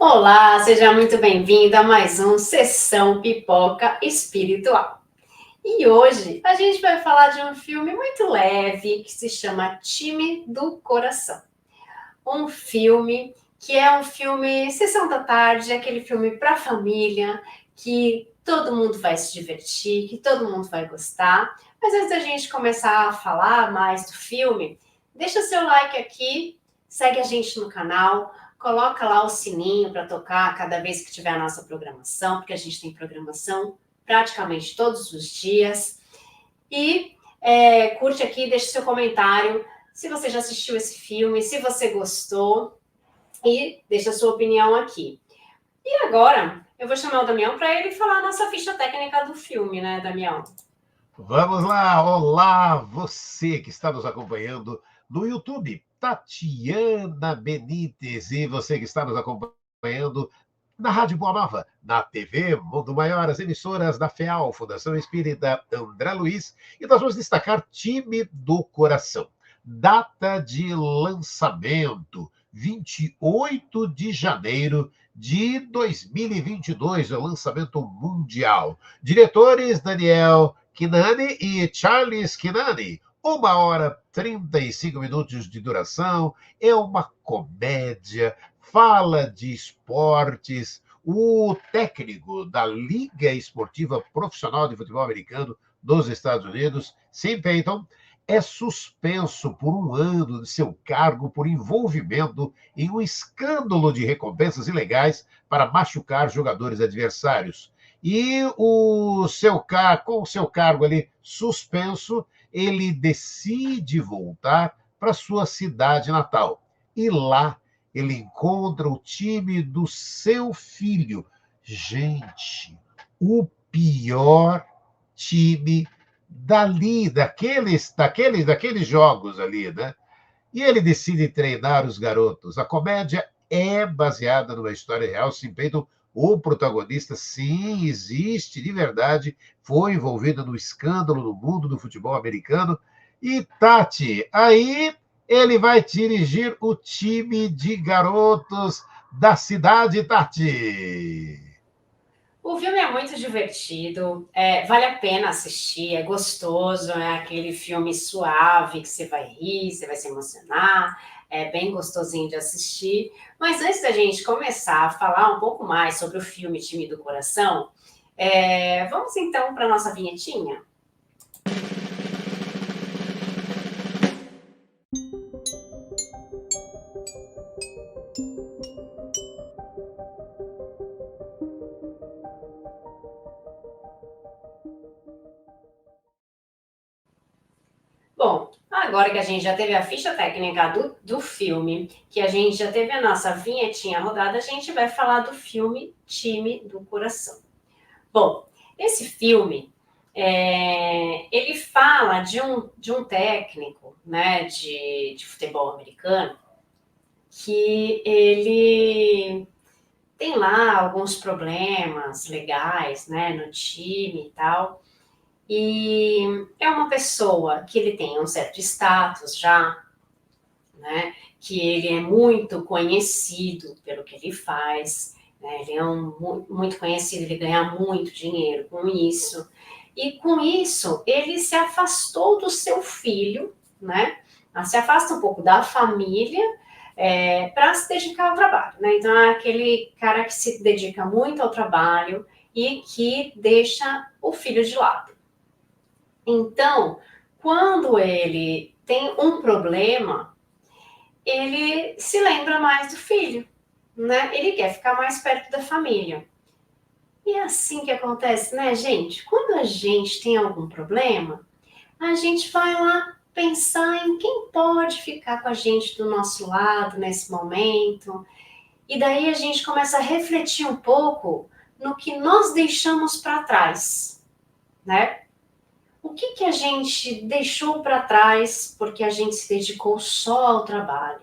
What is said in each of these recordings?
Olá, seja muito bem-vindo a mais um Sessão Pipoca Espiritual. E hoje a gente vai falar de um filme muito leve que se chama Time do Coração. Um filme que é um filme sessão da tarde, aquele filme para família, que todo mundo vai se divertir, que todo mundo vai gostar. Mas antes da gente começar a falar mais do filme, deixa seu like aqui, segue a gente no canal, coloca lá o sininho para tocar cada vez que tiver a nossa programação, porque a gente tem programação praticamente todos os dias. E curte aqui, deixa seu comentário se você já assistiu esse filme, se você gostou, e deixa a sua opinião aqui. E agora, eu vou chamar o Damião para ele falar a nossa ficha técnica do filme, né, Damião? Vamos lá! Olá, você que está nos acompanhando no YouTube, Tatiana Benites, e você que está nos acompanhando na Rádio Boa Nova, na TV Mundo Maior, as emissoras da FEAL, Fundação Espírita André Luiz, e nós vamos destacar Time do Coração. Data de lançamento, 28 de janeiro de 2022, o lançamento mundial. Diretores Daniel Kinani e Charles Kinani. 1h 35 minutos de duração, é uma comédia, fala de esportes. O técnico da Liga Esportiva Profissional de Futebol Americano dos Estados Unidos, Sam Payton, é suspenso por 1 ano de seu cargo por envolvimento em um escândalo de recompensas ilegais para machucar jogadores adversários. E com o seu cargo ali suspenso, ele decide voltar para sua cidade natal. E lá ele encontra o time do seu filho. Gente, o pior time daqueles jogos ali, né? E ele decide treinar os garotos. A comédia é baseada numa história real. Sim, Peyton, o protagonista, sim, existe de verdade, foi envolvido no escândalo no mundo do futebol americano. E Tati, aí ele vai dirigir o time de garotos da cidade, Tati. O filme é muito divertido, vale a pena assistir, é gostoso, é aquele filme suave que você vai rir, você vai se emocionar, é bem gostosinho de assistir. Mas antes da gente começar a falar um pouco mais sobre o filme Time do Coração, vamos então para a nossa vinhetinha? Bom, agora que a gente já teve a ficha técnica do filme, que a gente já teve a nossa vinhetinha rodada, a gente vai falar do filme Time do Coração. Bom, esse filme, ele fala de um técnico, né, de futebol americano, que ele tem lá alguns problemas legais, né, no time e tal, e é uma pessoa que ele tem um certo status já, né, que ele é muito conhecido pelo que ele faz, né, ele é muito conhecido, ele ganha muito dinheiro com isso, e com isso ele se afastou do seu filho, né, se afasta um pouco da família, para se dedicar ao trabalho, né, então é aquele cara que se dedica muito ao trabalho e que deixa o filho de lado. Então, quando ele tem um problema, ele se lembra mais do filho, né? Ele quer ficar mais perto da família. E é assim que acontece, né, gente? Quando a gente tem algum problema, a gente vai lá pensar em quem pode ficar com a gente do nosso lado nesse momento. E daí a gente começa a refletir um pouco no que nós deixamos para trás, né? O que a gente deixou para trás porque a gente se dedicou só ao trabalho?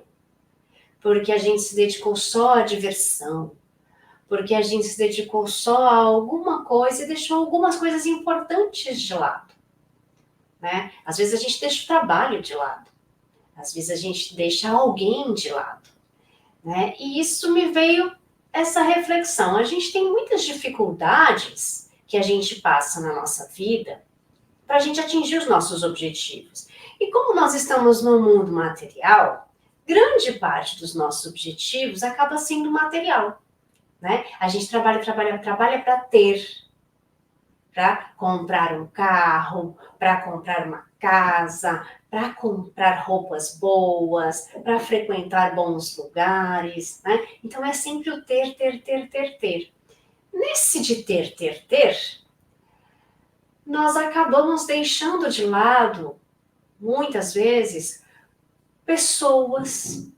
Porque a gente se dedicou só à diversão? Porque a gente se dedicou só a alguma coisa e deixou algumas coisas importantes de lado, né? Às vezes a gente deixa o trabalho de lado. Às vezes a gente deixa alguém de lado, né? E isso me veio essa reflexão. A gente tem muitas dificuldades que a gente passa na nossa vida para a gente atingir os nossos objetivos. E como nós estamos no mundo material, grande parte dos nossos objetivos acaba sendo material, né? A gente trabalha para ter, para comprar um carro, para comprar uma casa, para comprar roupas boas, para frequentar bons lugares, né? Então é sempre o ter, ter, ter, ter, ter. Nesse de ter, ter, ter, nós acabamos deixando de lado, muitas vezes, pessoas,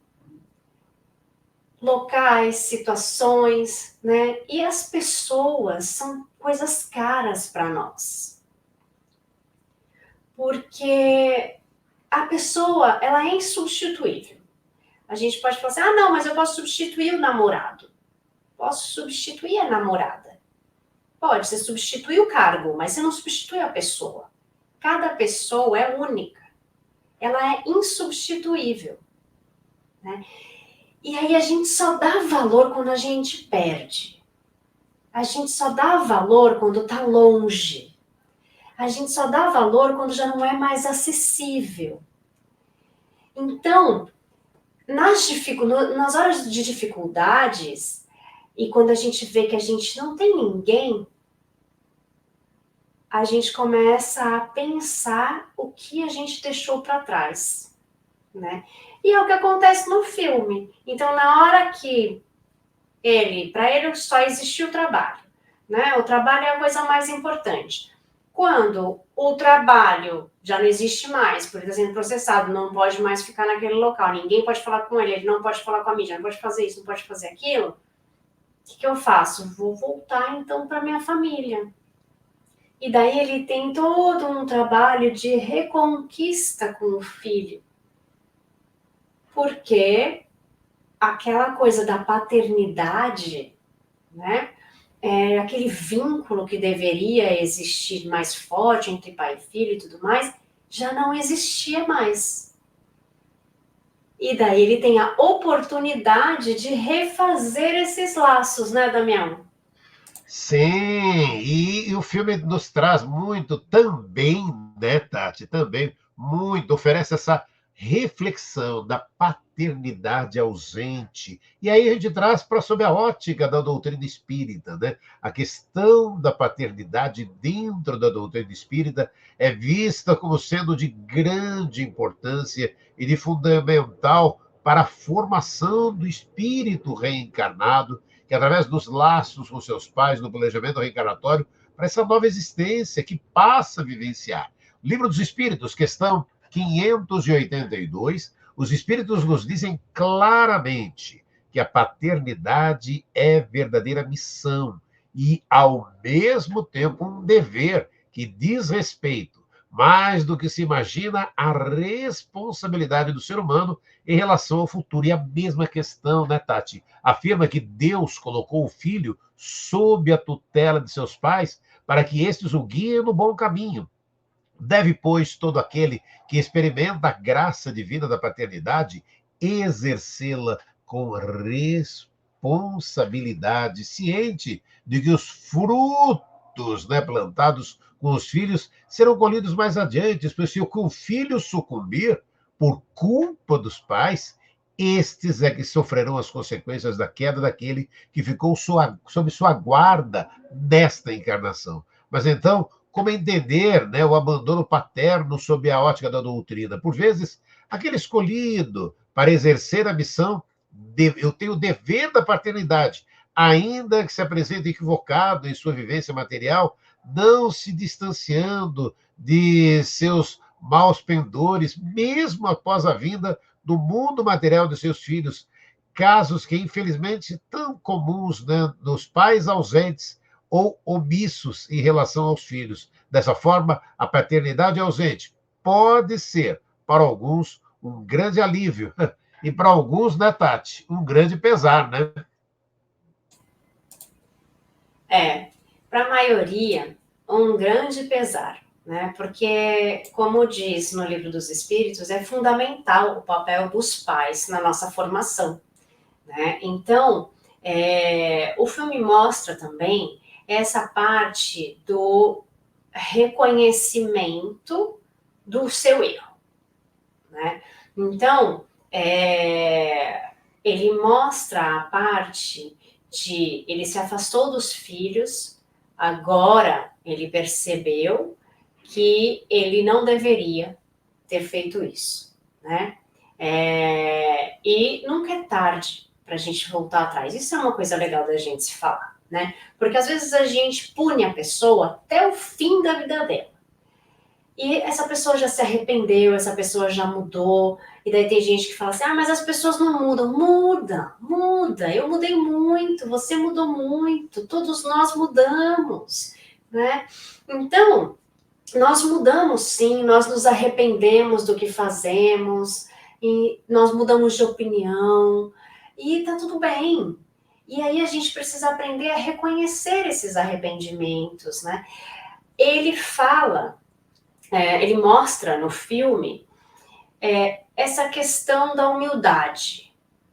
locais, situações, né? E as pessoas são coisas caras para nós. Porque a pessoa, ela é insubstituível. A gente pode falar assim, ah, não, mas eu posso substituir o namorado. Posso substituir a namorada. Pode, você substitui o cargo, mas você não substitui a pessoa. Cada pessoa é única. Ela é insubstituível, né? E aí a gente só dá valor quando a gente perde. A gente só dá valor quando está longe. A gente só dá valor quando já não é mais acessível. Então, nas horas de dificuldades, e quando a gente vê que a gente não tem ninguém, a gente começa a pensar o que a gente deixou para trás, né? E é o que acontece no filme. Então, na hora que para ele só existiu o trabalho, né? O trabalho é a coisa mais importante. Quando o trabalho já não existe mais, porque está sendo processado, não pode mais ficar naquele local, ninguém pode falar com ele, ele não pode falar com a mídia, não pode fazer isso, não pode fazer aquilo, o que eu faço? Vou voltar então para minha família. E daí ele tem todo um trabalho de reconquista com o filho. Porque aquela coisa da paternidade, né? Aquele vínculo que deveria existir mais forte entre pai e filho e tudo mais, já não existia mais. E daí ele tem a oportunidade de refazer esses laços, né, Damião? Sim, e o filme nos traz muito também, né, Tati? Também muito, oferece essa reflexão da paternidade ausente. E aí a gente traz para sob a ótica da doutrina espírita, né? A questão da paternidade dentro da doutrina espírita é vista como sendo de grande importância e de fundamental para a formação do espírito reencarnado que através dos laços com seus pais, no planejamento reencarnatório, para essa nova existência que passa a vivenciar. Livro dos Espíritos, questão 582, os Espíritos nos dizem claramente que a paternidade é verdadeira missão e, ao mesmo tempo, um dever que diz respeito, mais do que se imagina, à responsabilidade do ser humano em relação ao futuro. E a mesma questão, né, Tati? Afirma que Deus colocou o filho sob a tutela de seus pais para que estes o guiem no bom caminho. Deve, pois, todo aquele que experimenta a graça divina da paternidade exercê-la com responsabilidade, ciente de que os frutos, né, plantados com os filhos serão colhidos mais adiante, pois se o filho sucumbir por culpa dos pais, estes é que sofrerão as consequências da queda daquele que ficou sob sua guarda nesta encarnação. Mas então, como entender, né, o abandono paterno sob a ótica da doutrina? Por vezes, aquele escolhido para exercer a missão, eu tenho o dever da paternidade, ainda que se apresente equivocado em sua vivência material, não se distanciando de seus maus pendores, mesmo após a vinda do mundo material de seus filhos. Casos que, infelizmente, tão comuns, né, nos pais ausentes ou omissos em relação aos filhos. Dessa forma, a paternidade ausente pode ser, para alguns, um grande alívio. E para alguns, né, Tati, um grande pesar, né? Para a maioria, um grande pesar, né? Porque, como diz no Livro dos Espíritos, é fundamental o papel dos pais na nossa formação, né? Então, O filme mostra também essa parte do reconhecimento do seu erro, né? Então, ele mostra a parte de ele se afastou dos filhos, agora ele percebeu que ele não deveria ter feito isso, né? E nunca é tarde para a gente voltar atrás. Isso é uma coisa legal da gente se falar, né? Porque às vezes a gente pune a pessoa até o fim da vida dela. E essa pessoa já se arrependeu, essa pessoa já mudou. E daí tem gente que fala assim, mas as pessoas não mudam. Muda. Eu mudei muito, você mudou muito, todos nós mudamos, né? Então, nós mudamos sim, nós nos arrependemos do que fazemos, e nós mudamos de opinião, e tá tudo bem. E aí a gente precisa aprender a reconhecer esses arrependimentos, né? Ele fala, ele mostra no filme essa questão da humildade,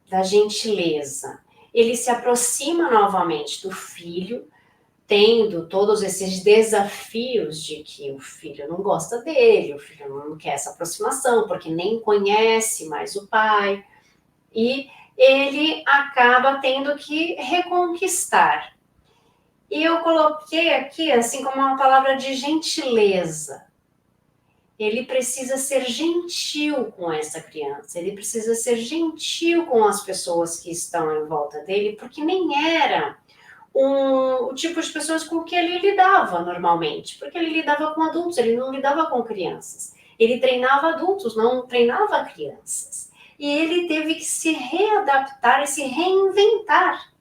da gentileza. Ele se aproxima novamente do filho, tendo todos esses desafios de que o filho não gosta dele, o filho não quer essa aproximação, porque nem conhece mais o pai, e ele acaba tendo que reconquistar. E eu coloquei aqui, assim, como uma palavra de gentileza. Ele precisa ser gentil com essa criança, ele precisa ser gentil com as pessoas que estão em volta dele, porque nem era o tipo de pessoas com que ele lidava normalmente, porque ele lidava com adultos, ele não lidava com crianças. Ele treinava adultos, não treinava crianças. E ele teve que se readaptar e se reinventar.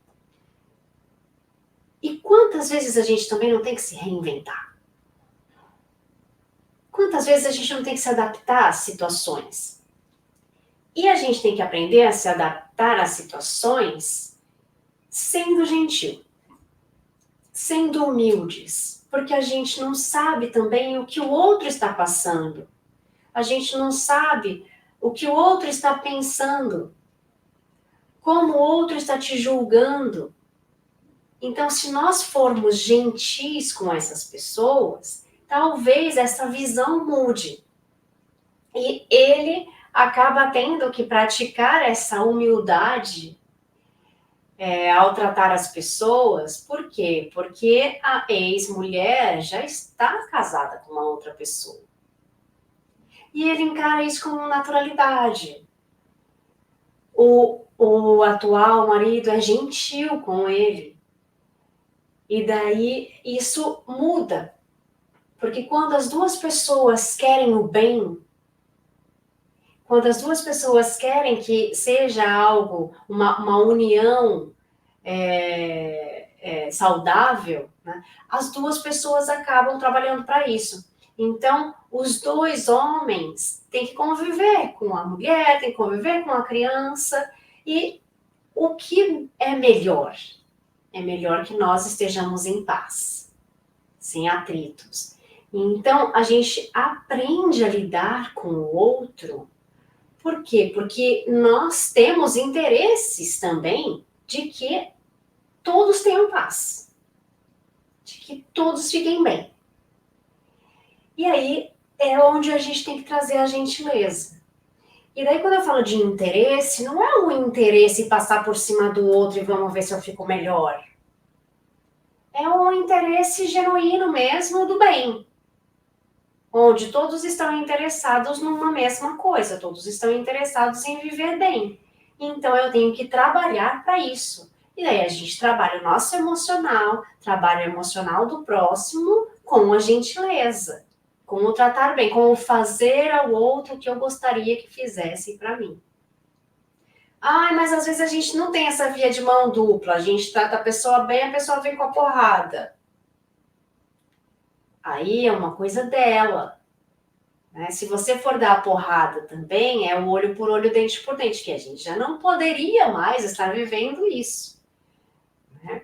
E quantas vezes a gente também não tem que se reinventar? Quantas vezes a gente não tem que se adaptar às situações? E a gente tem que aprender a se adaptar às situações sendo gentil, sendo humildes, porque a gente não sabe também o que o outro está passando. A gente não sabe o que o outro está pensando, como o outro está te julgando. Então, se nós formos gentis com essas pessoas, talvez essa visão mude. E ele acaba tendo que praticar essa humildade ao tratar as pessoas. Por quê? Porque a ex-mulher já está casada com uma outra pessoa. E ele encara isso com naturalidade. O atual marido é gentil com ele. E daí isso muda. Porque quando as duas pessoas querem o bem, quando as duas pessoas querem que seja algo, uma união saudável, né, as duas pessoas acabam trabalhando para isso. Então, os dois homens têm que conviver com a mulher, têm que conviver com a criança, e o que é melhor? É melhor que nós estejamos em paz, sem atritos. Então, a gente aprende a lidar com o outro. Por quê? Porque nós temos interesses também de que todos tenham paz, de que todos fiquem bem. E aí é onde a gente tem que trazer a gentileza. E daí quando eu falo de interesse, não é um interesse passar por cima do outro e vamos ver se eu fico melhor. É um interesse genuíno mesmo do bem, onde todos estão interessados numa mesma coisa, todos estão interessados em viver bem. Então eu tenho que trabalhar para isso. E daí a gente trabalha o nosso emocional, trabalha o emocional do próximo com a gentileza, com o tratar bem, com o fazer ao outro o que eu gostaria que fizesse para mim. Mas às vezes a gente não tem essa via de mão dupla, a gente trata a pessoa bem, a pessoa vem com a porrada. Aí é uma coisa dela. Né? Se você for dar a porrada também, é o olho por olho, dente por dente, que a gente já não poderia mais estar vivendo isso. Né?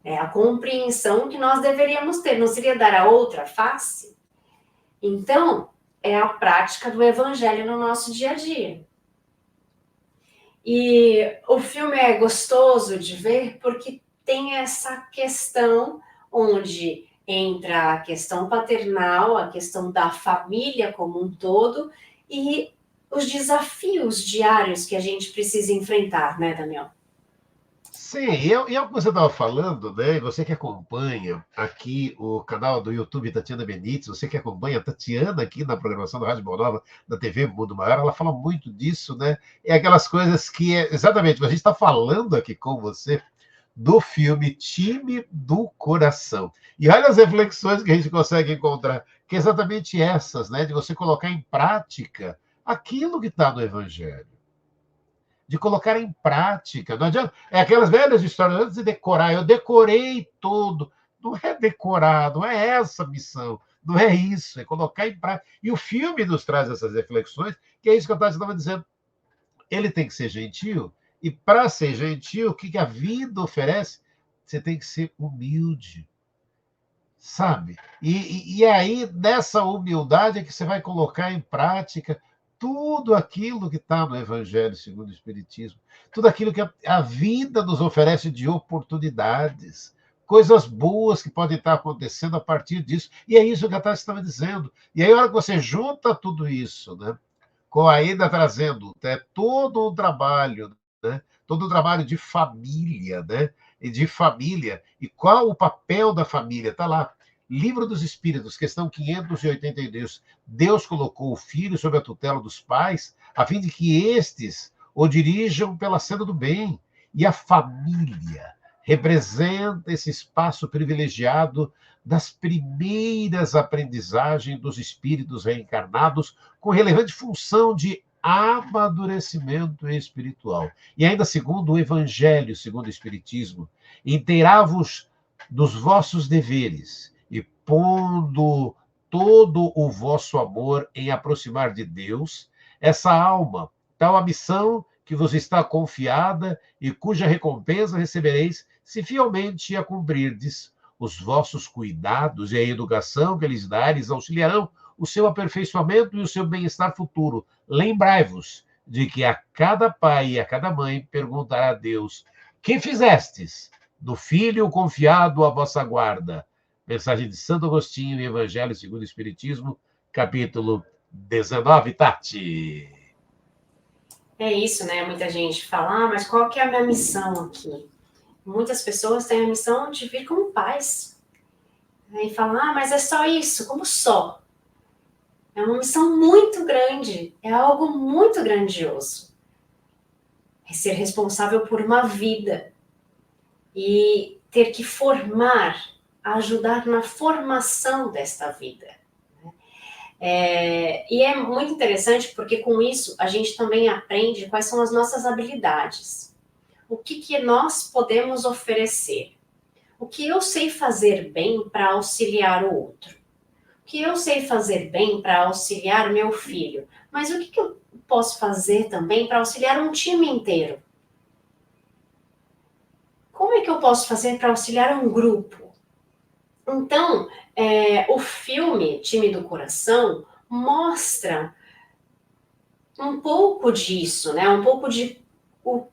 É a compreensão que nós deveríamos ter, não seria dar a outra face? Então, é a prática do evangelho no nosso dia a dia. E o filme é gostoso de ver porque tem essa questão onde entra a questão paternal, a questão da família como um todo e os desafios diários que a gente precisa enfrentar, né, Daniel? Sim, e é o que você estava falando, né? Você que acompanha aqui o canal do YouTube Tatiana Benites, você que acompanha a Tatiana aqui na programação da Rádio Boa Nova, da TV Mundo Maior, ela fala muito disso, né? É aquelas coisas que, exatamente, a gente está falando aqui com você do filme Time do Coração. E olha as reflexões que a gente consegue encontrar, que é exatamente essas, né? De você colocar em prática aquilo que está no Evangelho, de colocar em prática. Não adianta. É aquelas velhas histórias, antes de decorar, eu decorei tudo. Não é decorar, não é essa a missão. Não é isso, é colocar em prática. E o filme nos traz essas reflexões, que é isso que eu estava dizendo. Ele tem que ser gentil, e para ser gentil, o que a vida oferece? Você tem que ser humilde, sabe? E aí, nessa humildade, é que você vai colocar em prática tudo aquilo que está no Evangelho segundo o Espiritismo, tudo aquilo que a vida nos oferece de oportunidades, coisas boas que podem estar acontecendo a partir disso. E é isso que a Tati estava dizendo. E aí, a hora que você junta tudo isso, né, com ainda trazendo, né, todo um trabalho, né, todo um trabalho de família, né, e de família. E qual o papel da família? Está lá. Livro dos Espíritos, questão 582. Deus colocou o filho sob a tutela dos pais, a fim de que estes o dirijam pela senda do bem. E a família representa esse espaço privilegiado das primeiras aprendizagens dos espíritos reencarnados, com relevante função de amadurecimento espiritual. E ainda segundo o Evangelho, segundo o Espiritismo, inteirai-vos dos vossos deveres e pondo todo o vosso amor em aproximar de Deus essa alma, tal a missão que vos está confiada e cuja recompensa recebereis se fielmente a cumprirdes. Os vossos cuidados e a educação que lhes dares auxiliarão o seu aperfeiçoamento e o seu bem-estar futuro. Lembrai-vos de que a cada pai e a cada mãe perguntará a Deus: que fizestes? Do filho confiado à vossa guarda. Mensagem de Santo Agostinho e Evangelho segundo o Espiritismo, capítulo 19, Tati. É isso, né? Muita gente fala, mas qual que é a minha missão aqui? Muitas pessoas têm a missão de vir como pais. Aí falam, mas é só isso, como só? É uma missão muito grande, é algo muito grandioso. É ser responsável por uma vida e ter que formar, ajudar na formação desta vida. E é muito interessante porque com isso a gente também aprende quais são as nossas habilidades. O que nós podemos oferecer? O que eu sei fazer bem para auxiliar o outro? O que eu sei fazer bem para auxiliar meu filho? Mas o que eu posso fazer também para auxiliar um time inteiro? Como é que eu posso fazer para auxiliar um grupo? Então, o filme Time do Coração mostra um pouco disso, né? Um pouco de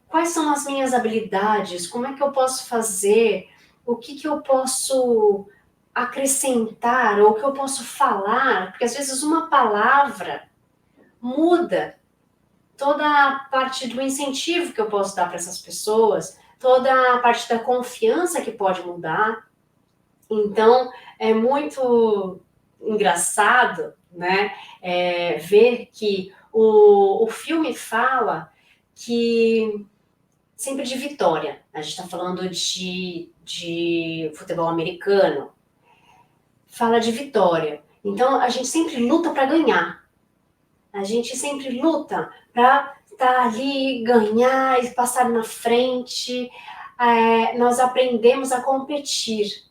quais são as minhas habilidades, como é que eu posso fazer, o que eu posso acrescentar, ou o que eu posso falar, porque às vezes uma palavra muda toda a parte do incentivo que eu posso dar para essas pessoas, toda a parte da confiança que pode mudar. Então, é muito engraçado, né, ver que o filme fala que sempre de vitória. A gente está falando de futebol americano, fala de vitória. Então, a gente sempre luta para ganhar. A gente sempre luta para estar ali, ganhar e passar na frente. Nós aprendemos a competir.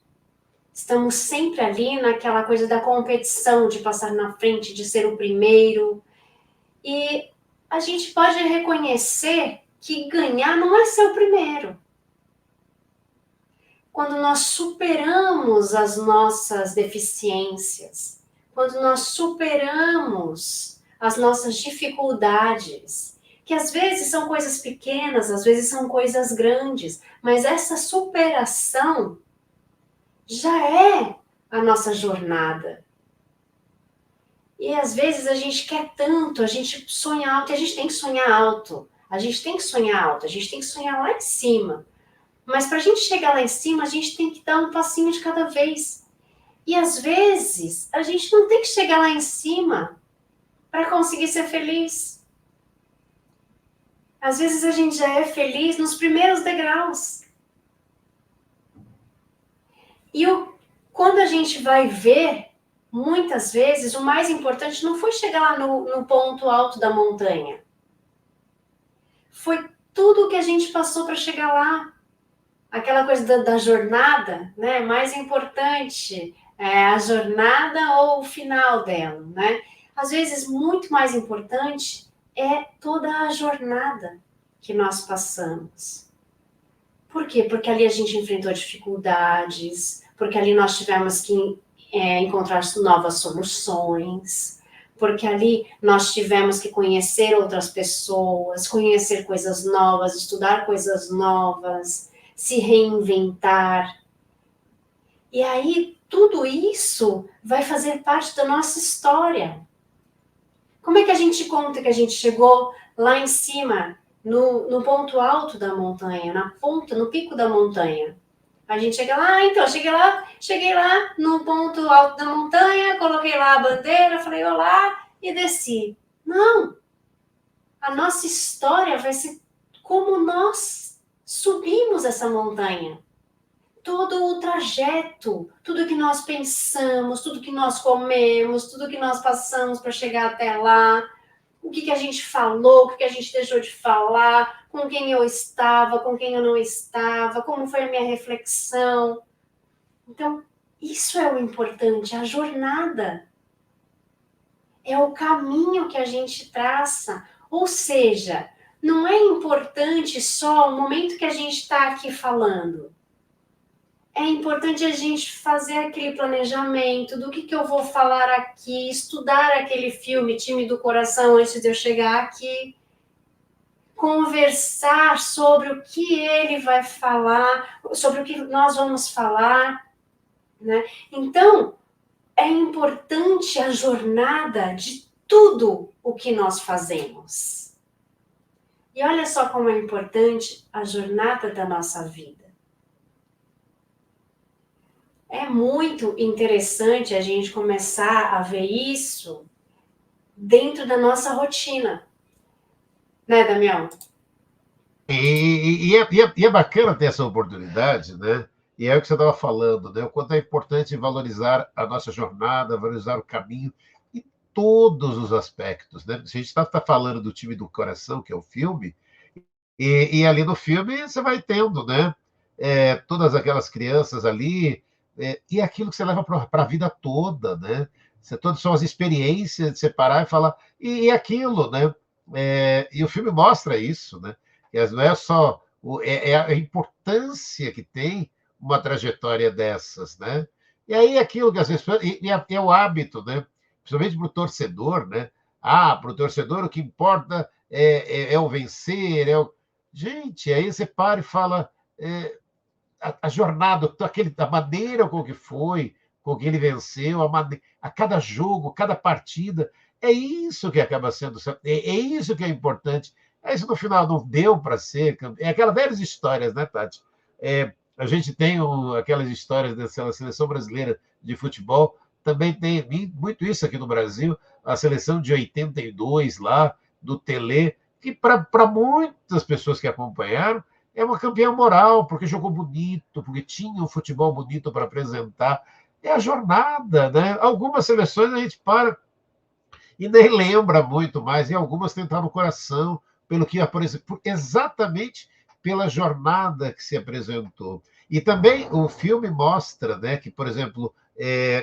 Estamos sempre ali naquela coisa da competição, de passar na frente, de ser o primeiro. E a gente pode reconhecer que ganhar não é ser o primeiro. Quando nós superamos as nossas deficiências, quando nós superamos as nossas dificuldades, que às vezes são coisas pequenas, às vezes são coisas grandes, mas essa superação já é a nossa jornada. E às vezes a gente quer tanto, a gente sonha alto, e a gente tem que sonhar alto. A gente tem que sonhar alto, a gente tem que sonhar lá em cima. Mas para a gente chegar lá em cima, a gente tem que dar um passinho de cada vez. E às vezes a gente não tem que chegar lá em cima para conseguir ser feliz. Às vezes a gente já é feliz nos primeiros degraus. E quando a gente vai ver, muitas vezes, o mais importante não foi chegar lá no ponto alto da montanha. Foi tudo o que a gente passou para chegar lá. Aquela coisa da jornada, né? Mais importante é a jornada ou o final dela, né? Às vezes, muito mais importante é toda a jornada que nós passamos. Por quê? Porque ali a gente enfrentou dificuldades, porque ali nós tivemos que encontrar novas soluções, porque ali nós tivemos que conhecer outras pessoas, conhecer coisas novas, estudar coisas novas, se reinventar. E aí, tudo isso vai fazer parte da nossa história. Como é que a gente conta que a gente chegou lá em cima, no ponto alto da montanha, na ponta, no pico da montanha? A gente chega lá, então, cheguei lá no ponto alto da montanha, coloquei lá a bandeira, falei olá e desci. Não! A nossa história vai ser como nós subimos essa montanha. Todo o trajeto, tudo que nós pensamos, tudo que nós comemos, tudo que nós passamos para chegar até lá, o que a gente falou, o que a gente deixou de falar, com quem eu estava, com quem eu não estava, como foi a minha reflexão. Então, isso é o importante, a jornada. É o caminho que a gente traça. Ou seja, não é importante só o momento que a gente está aqui falando. É importante a gente fazer aquele planejamento do que eu vou falar aqui, estudar aquele filme, Time do Coração, antes de eu chegar aqui, conversar sobre o que ele vai falar, sobre o que nós vamos falar, né? Então, é importante a jornada de tudo o que nós fazemos. E olha só como é importante a jornada da nossa vida. É muito interessante a gente começar a ver isso dentro da nossa rotina. Né, Damião? E é bacana ter essa oportunidade, né? E é o que você estava falando, né? O quanto é importante valorizar a nossa jornada, valorizar o caminho em todos os aspectos, né? Se a gente está falando do Time do Coração, que é o filme, e ali no filme você vai tendo, né? Todas aquelas crianças ali, e aquilo que você leva para a vida toda, né? Todas são as experiências de separar e falar, e aquilo, né? E o filme mostra isso, né? Não é só é a importância que tem uma trajetória dessas, né? E aí aquilo que às vezes é o hábito, né? Principalmente para o torcedor, né? Para o torcedor o que importa é o vencer, Gente, aí você para e fala a jornada, a maneira com que foi, com que ele venceu, a cada jogo, cada partida. É isso que acaba sendo, é isso que é importante. Isso no final não deu para ser. É aquelas velhas histórias, né, Tati? A gente tem aquelas histórias da seleção brasileira de futebol, também tem muito isso aqui no Brasil, a seleção de 82 lá, do Tele, que para muitas pessoas que acompanharam, é uma campeã moral, porque jogou bonito, porque tinha um futebol bonito para apresentar. É a jornada, né? Algumas seleções a gente para e nem lembra muito mais, e algumas têm no coração, pelo que exatamente pela jornada que se apresentou. E também o filme mostra, né, que, por exemplo,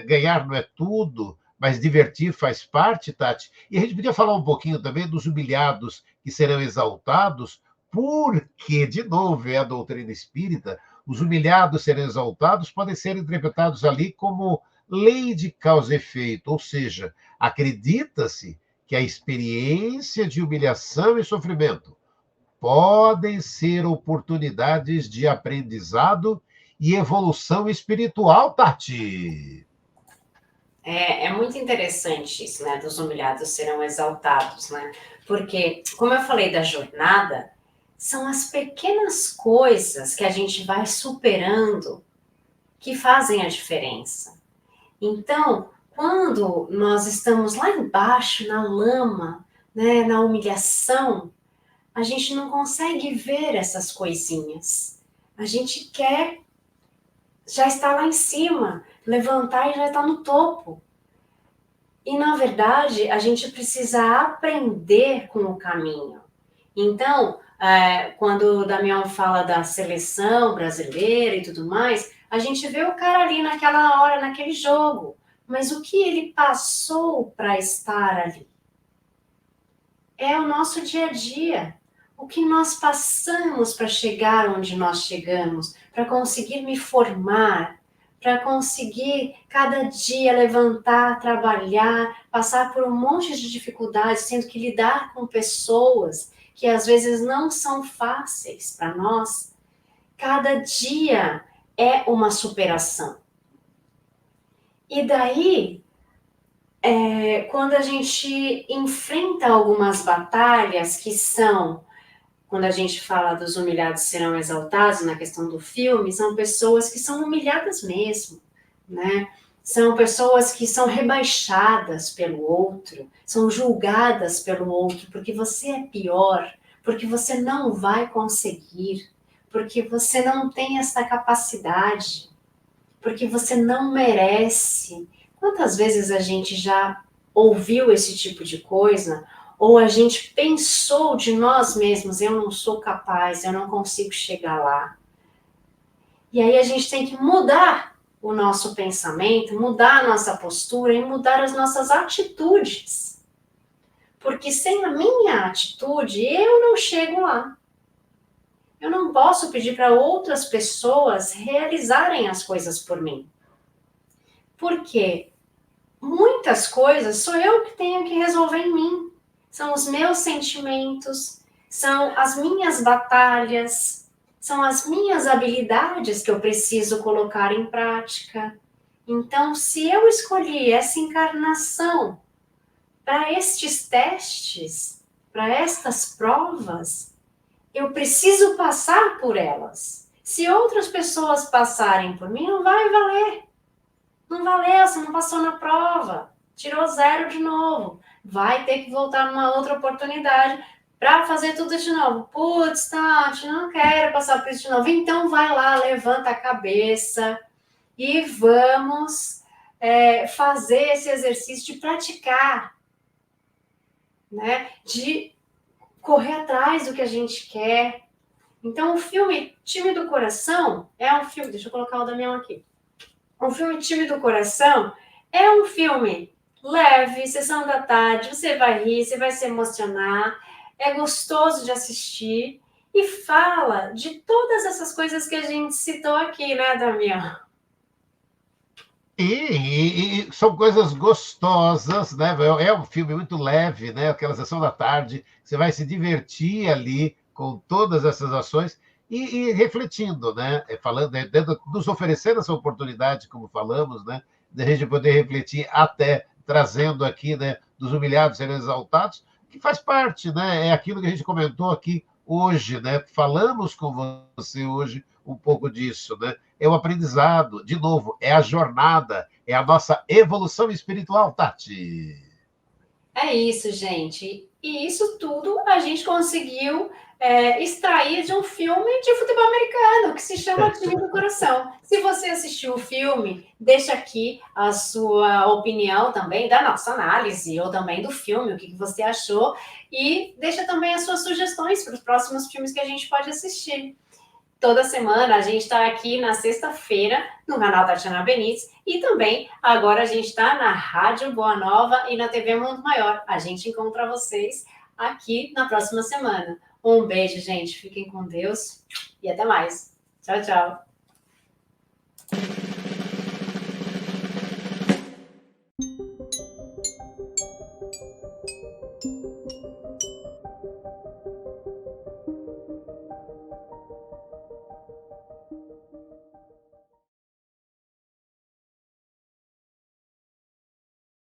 ganhar não é tudo, mas divertir faz parte, Tati. E a gente podia falar um pouquinho também dos humilhados que serão exaltados, porque, de novo, é a doutrina espírita, os humilhados serem exaltados podem ser interpretados ali como lei de causa e efeito, ou seja, acredita-se que a experiência de humilhação e sofrimento podem ser oportunidades de aprendizado e evolução espiritual, Tati. É muito interessante isso, né? Dos humilhados serão exaltados, né? Porque, como eu falei da jornada, são as pequenas coisas que a gente vai superando que fazem a diferença. Então, quando nós estamos lá embaixo, na lama, né, na humilhação, a gente não consegue ver essas coisinhas. A gente quer já estar lá em cima, levantar e já estar no topo. E, na verdade, a gente precisa aprender com o caminho. Então, quando o Damião fala da seleção brasileira e tudo mais, a gente vê o cara ali naquela hora, naquele jogo. Mas o que ele passou para estar ali? É o nosso dia a dia. O que nós passamos para chegar onde nós chegamos, para conseguir me formar, para conseguir cada dia levantar, trabalhar, passar por um monte de dificuldades, tendo que lidar com pessoas que às vezes não são fáceis para nós. Cada dia é uma superação. E daí, quando a gente enfrenta algumas batalhas que são, quando a gente fala dos humilhados serão exaltados na questão do filme, são pessoas que são humilhadas mesmo, né? São pessoas que são rebaixadas pelo outro, são julgadas pelo outro, porque você é pior, porque você não vai conseguir, porque você não tem essa capacidade, porque você não merece. Quantas vezes a gente já ouviu esse tipo de coisa? Ou a gente pensou de nós mesmos, eu não sou capaz, eu não consigo chegar lá. E aí a gente tem que mudar o nosso pensamento, mudar a nossa postura e mudar as nossas atitudes. Porque sem a minha atitude, eu não chego lá. Eu não posso pedir para outras pessoas realizarem as coisas por mim. Porque muitas coisas sou eu que tenho que resolver em mim. São os meus sentimentos, são as minhas batalhas, são as minhas habilidades que eu preciso colocar em prática. Então, se eu escolhi essa encarnação para estes testes, para estas provas, eu preciso passar por elas. Se outras pessoas passarem por mim, não vai valer. Não valeu, você não passou na prova. Tirou 0 de novo. Vai ter que voltar numa outra oportunidade para fazer tudo de novo. Putz, Tati, não quero passar por isso de novo. Então vai lá, levanta a cabeça e vamos fazer esse exercício de praticar, né? De correr atrás do que a gente quer. Então o filme Time do Coração é um filme... Deixa eu colocar o Damião aqui. O filme Time do Coração é um filme leve, sessão da tarde, você vai rir, você vai se emocionar, é gostoso de assistir e fala de todas essas coisas que a gente citou aqui, né, Damião? E são coisas gostosas, né? É um filme muito leve, né? Aquela sessão da tarde, você vai se divertir ali com todas essas ações e refletindo, né? Falando, nos oferecendo essa oportunidade, como falamos, né? De a gente poder refletir até trazendo aqui, né? Dos humilhados serem exaltados, que faz parte, né? É aquilo que a gente comentou aqui hoje, né? Falamos com você hoje um pouco disso, né? É o aprendizado, de novo, é a jornada, é a nossa evolução espiritual, Tati. É isso, gente. E isso tudo a gente conseguiu extrair de um filme de futebol americano que se chama Time do Coração. Se você assistiu o filme, deixa aqui a sua opinião também da nossa análise ou também do filme, o que você achou, e deixa também as suas sugestões para os próximos filmes que a gente pode assistir. Toda semana a gente está aqui na sexta-feira no canal Tatiana Benites e também agora a gente está na Rádio Boa Nova e na TV Mundo Maior. A gente encontra vocês aqui na próxima semana. Um beijo, gente. Fiquem com Deus e até mais. Tchau, tchau.